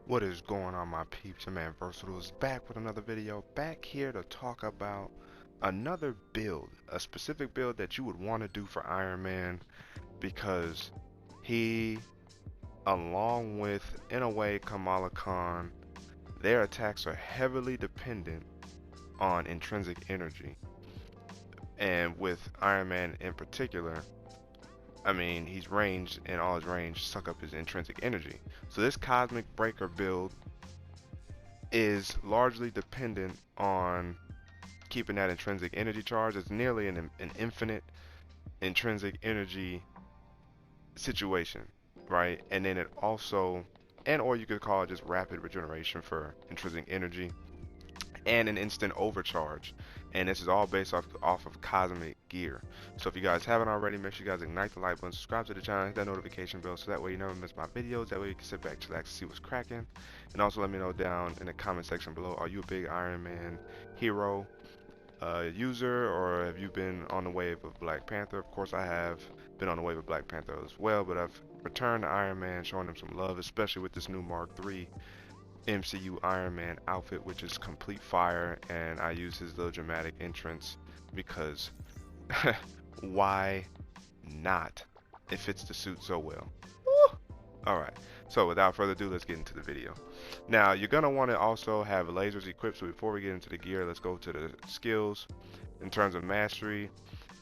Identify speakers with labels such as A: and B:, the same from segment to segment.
A: What is going on, my peeps? Your man Versatile is back with another video, back here to talk about another build, a specific build that you would want to do for Iron Man, because he, along with, in a way, Kamala Khan, their attacks are heavily dependent on intrinsic energy. And with Iron Man in particular, I mean, he's ranged, and all his range suck up his intrinsic energy. So this Cosmic Breaker build is largely dependent on keeping that intrinsic energy charge. It's nearly an infinite intrinsic energy situation, right? And then it also, and or you could call it just rapid regeneration for intrinsic energy, and an instant overcharge. And this is all based off of cosmic gear. So if you guys haven't already, make sure you guys ignite the like button, subscribe to the channel, hit that notification bell, so that way you never miss my videos. That way you can sit back, chillax, and see what's cracking. And also let me know down in the comment section below, are you a big Iron Man hero user, or have you been on the wave of Black Panther? Of course I have been on the wave of Black Panther as well, but I've returned to Iron Man, showing him some love, especially with this new Mark III MCU Iron Man outfit, which is complete fire. And I use his little dramatic entrance because why not? It fits the suit so well. Alright, so without further ado, let's get into the video. Now, you're going to want to also have lasers equipped, so before we get into the gear, let's go to the skills. In terms of mastery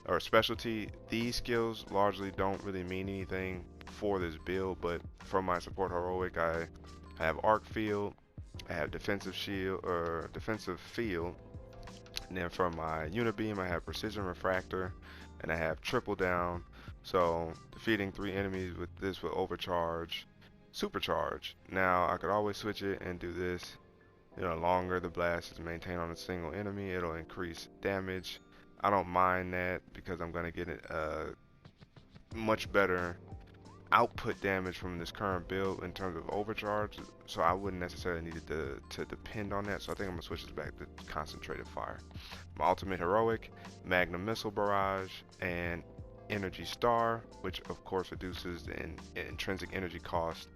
A: or specialty, these skills largely don't really mean anything for this build, but for my support heroic, I have arc field, I have defensive shield or defensive field, and then for my unibeam I have precision refractor, and I have triple down. So defeating 3 enemies with this will overcharge, supercharge. Now I could always switch it and do this. You know, longer the blast is maintained on a single enemy, it'll increase damage. I don't mind that because I'm gonna get a much better output damage from this current build in terms of overcharge, so I wouldn't necessarily need it to depend on that. So I think I'm gonna switch this back to concentrated fire. My ultimate heroic, magnum missile barrage, and energy star, which of course reduces the intrinsic energy cost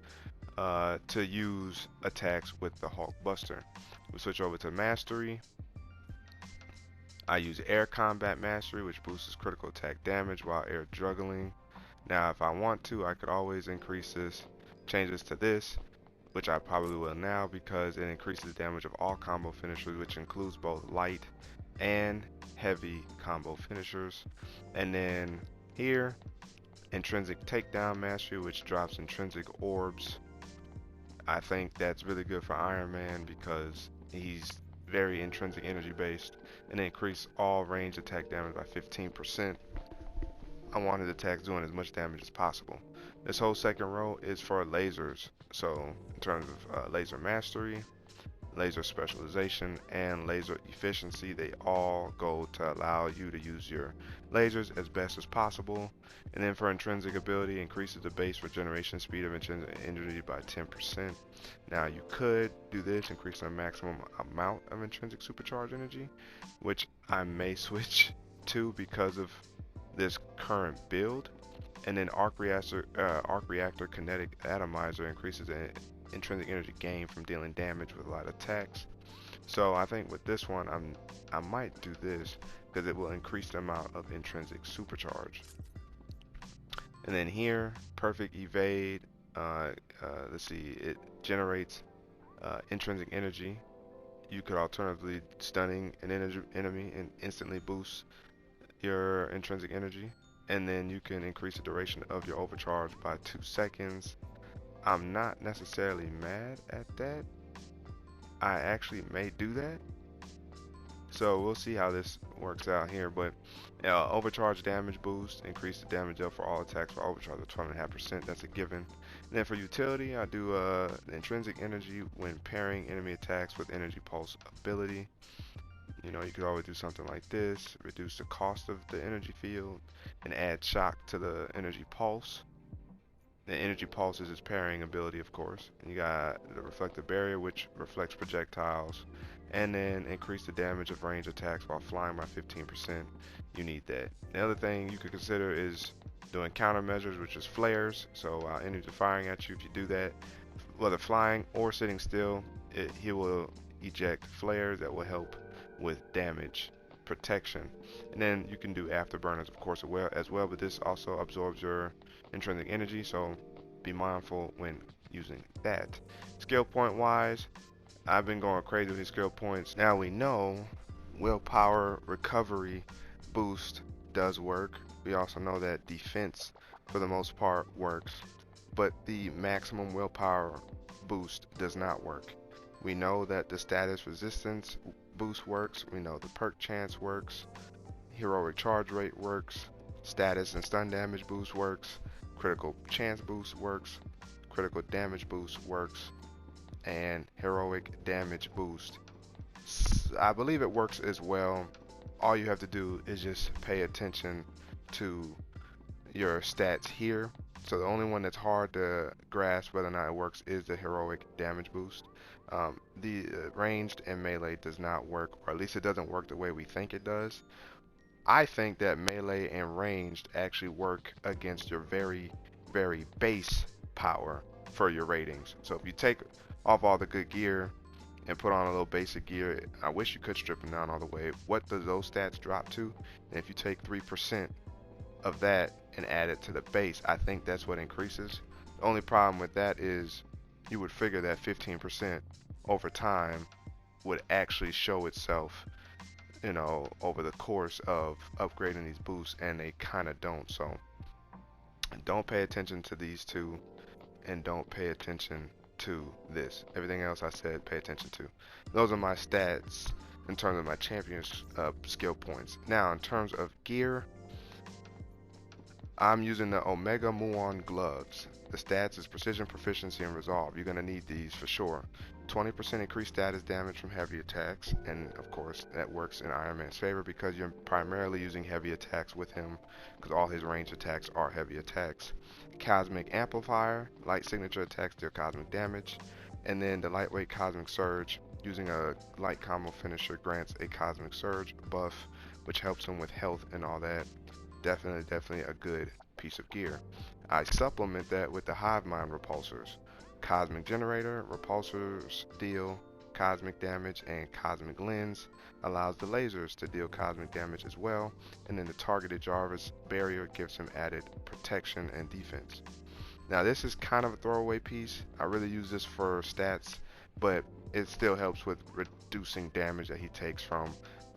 A: to use attacks with the Hulk Buster. We switch over to mastery. I use air combat mastery, which boosts critical attack damage while air juggling. Now if I want to, I could always increase this, change this to this, which I probably will now, because it increases damage of all combo finishers, which includes both light and heavy combo finishers. And then here, intrinsic takedown mastery, which drops intrinsic orbs. I think that's really good for Iron Man because he's very intrinsic energy based, and increase all range attack damage by 15%. I wanted attacks doing as much damage as possible. This whole second row is for lasers. So in terms of laser mastery, laser specialization, and laser efficiency, they all go to allow you to use your lasers as best as possible. And then for intrinsic ability, increases the base regeneration speed of intrinsic energy by 10%. Now you could do this, increase the maximum amount of intrinsic supercharge energy, which I may switch to because of this current build. And then arc reactor kinetic atomizer increases the intrinsic energy gain from dealing damage with a lot of attacks. So I think with this one, I might do this because it will increase the amount of intrinsic supercharge. And then here, perfect evade. Let's see, it generates intrinsic energy. You could alternatively stunning an enemy and instantly boost your intrinsic energy, and then you can increase the duration of your overcharge by 2 seconds. I'm not necessarily mad at that. I actually may do that, so we'll see how this works out here. But overcharge damage boost, increase the damage up for all attacks for overcharge of 12.5%. That's a given. And then for utility, I do the intrinsic energy when pairing enemy attacks with energy pulse ability. You know, you could always do something like this, reduce the cost of the energy field and add shock to the energy pulse. The energy pulse is its parrying ability, of course. And you got the reflective barrier, which reflects projectiles, and then increase the damage of range attacks while flying by 15%. You need that. The other thing you could consider is doing countermeasures, which is flares. So enemies are firing at you. If you do that, whether flying or sitting still, he will eject flares that will help with damage protection. And then you can do afterburners, of course, as well, but this also absorbs your intrinsic energy, so be mindful when using that. Skill point wise, I've been going crazy with these skill points. Now we know willpower recovery boost does work. We also know that defense for the most part works, but the maximum willpower boost does not work. We know that the status resistance boost works. We know the perk chance works. Heroic charge rate works. Status and stun damage boost works. Critical chance boost works. Critical damage boost works. And heroic damage boost, I believe it works as well. All you have to do is just pay attention to your stats here. So the only one that's hard to grasp whether or not it works is the heroic damage boost. The ranged and melee does not work, or at least it doesn't work the way we think it does. I think that melee and ranged actually work against your very, very base power for your ratings. So if you take off all the good gear and put on a little basic gear, I wish you could strip them down all the way. What does those stats drop to? And if you take 3% of that and add it to the base, I think that's what increases. The only problem with that is you would figure that 15% over time would actually show itself, you know, over the course of upgrading these boosts, and they kind of don't. So don't pay attention to these two, and don't pay attention to this. Everything else I said, pay attention to. Those are my stats in terms of my champions skill points. Now, in terms of gear, I'm using the Omega Muon gloves. The stats is precision, proficiency, and resolve. You're gonna need these for sure. 20% increased status damage from heavy attacks, and of course that works in Iron Man's favor because you're primarily using heavy attacks with him, because all his ranged attacks are heavy attacks. Cosmic Amplifier, light signature attacks deal cosmic damage, and then the lightweight Cosmic Surge, using a light combo finisher grants a Cosmic Surge buff, which helps him with health and all that. Definitely a good piece of gear. I supplement that with the Hive Mind repulsors. Cosmic Generator, repulsors deal cosmic damage, and Cosmic Lens allows the lasers to deal cosmic damage as well, and then the targeted Jarvis barrier gives him added protection and defense. Now this is kind of a throwaway piece. I really use this for stats, but it still helps with reducing damage that he takes from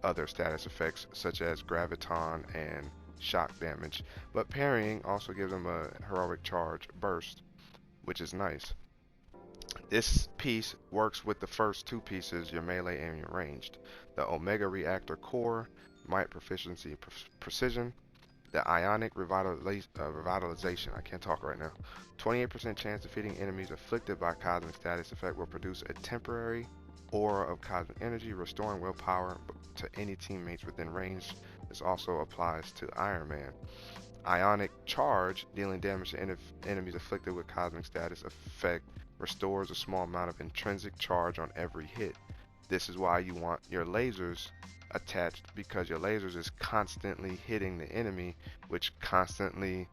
A: other status effects such as graviton and shock damage, but parrying also gives him a heroic charge burst, which is nice. This piece works with the first two pieces, your melee and your ranged. The Omega Reactor Core, Might, Proficiency, Precision. The Ionic Revitalization, I can't talk right now. 28% chance defeating enemies afflicted by Cosmic Status Effect will produce a temporary aura of cosmic energy, restoring willpower to any teammates within range. This also applies to Iron Man. Ionic Charge, dealing damage to enemies afflicted with Cosmic Status Effect, restores a small amount of intrinsic charge on every hit. This is why you want your lasers attached, because your lasers is constantly hitting the enemy, which constantly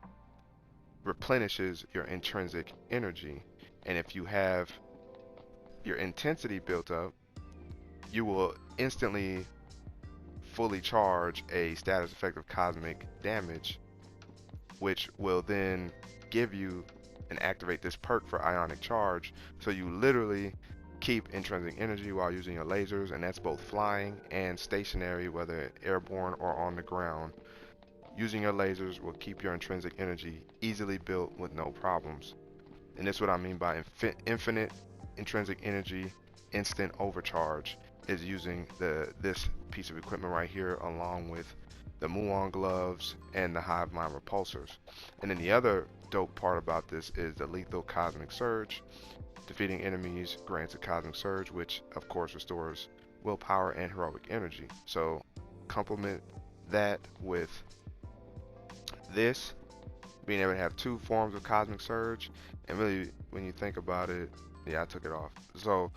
A: replenishes your intrinsic energy. And if you have your intensity built up, you will instantly fully charge a status effect of cosmic damage, which will then give you and activate this perk for Ionic Charge. So you literally keep intrinsic energy while using your lasers, and that's both flying and stationary, whether airborne or on the ground. Using your lasers will keep your intrinsic energy easily built with no problems. And this is what I mean by infinite intrinsic energy, instant overcharge, is using this piece of equipment right here, along with the Muon gloves and the Hive Mind repulsors. And then the other dope part about this is the lethal Cosmic Surge. Defeating enemies grants a Cosmic Surge, which of course restores willpower and heroic energy. So complement that with this, being able to have two forms of Cosmic Surge. And really, when you think about it, yeah, I took it off. So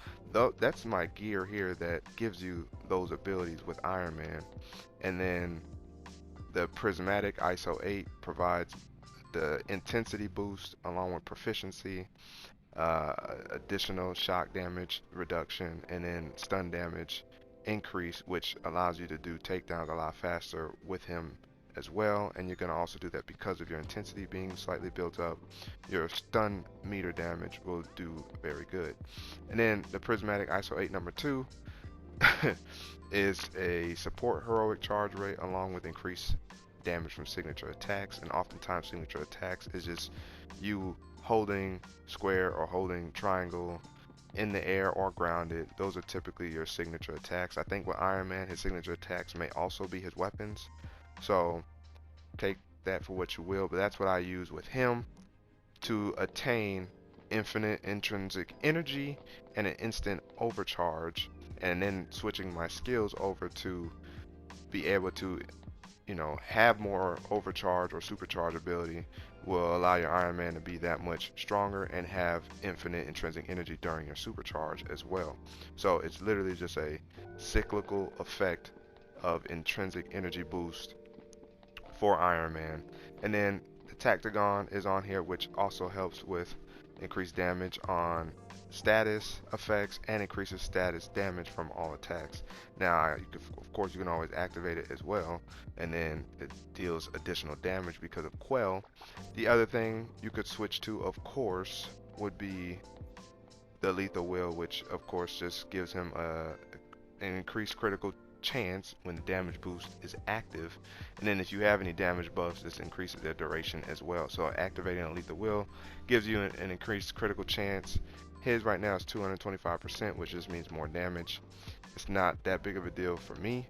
A: that's my gear here that gives you those abilities with Iron Man. And then the Prismatic ISO 8 provides the intensity boost along with proficiency, additional shock damage reduction, and then stun damage increase, which allows you to do takedowns a lot faster with him as well. And you're going to also do that because of your intensity being slightly built up. Your stun meter damage will do very good. And then the prismatic ISO 8 number 2 is a support heroic charge rate along with increased damage from signature attacks. And oftentimes signature attacks is just you holding square or holding triangle in the air or grounded. Those are typically your signature attacks. I think with Iron Man, his signature attacks may also be his weapons, so take that for what you will, but that's what I use with him to attain infinite intrinsic energy and an instant overcharge, and then switching my skills over to be able to, you know, have more overcharge or supercharge ability will allow your Iron Man to be that much stronger and have infinite intrinsic energy during your supercharge as well. So it's literally just a cyclical effect of intrinsic energy boost for Iron Man. And then the Tactagon is on here, which also helps with increased damage on status effects and increases status damage from all attacks. Now, of course, you can always activate it as well, and then it deals additional damage because of Quell. The other thing you could switch to, of course, would be the Lethal Will, which of course just gives him an increased critical chance when the damage boost is active, and then if you have any damage buffs, this increases their duration as well. So activating a Lethal Will gives you an increased critical chance. His right now is 225%, which just means more damage. It's not that big of a deal for me,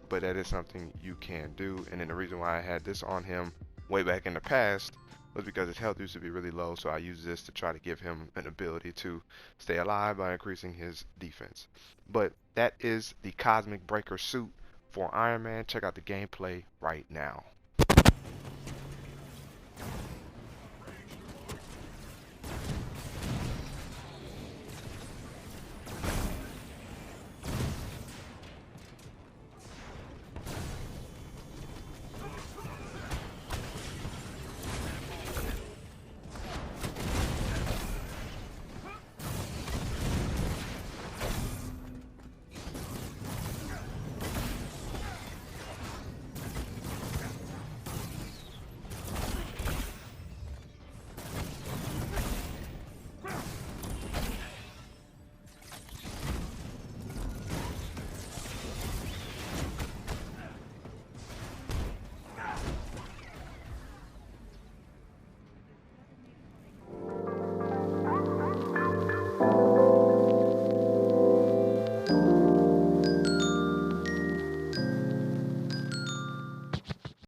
A: but that is something you can do. And then the reason why I had this on him way back in the past was because his health used to be really low, so I used this to try to give him an ability to stay alive by increasing his defense. But that is the Cosmic Breaker suit for Iron Man. Check out the gameplay right now.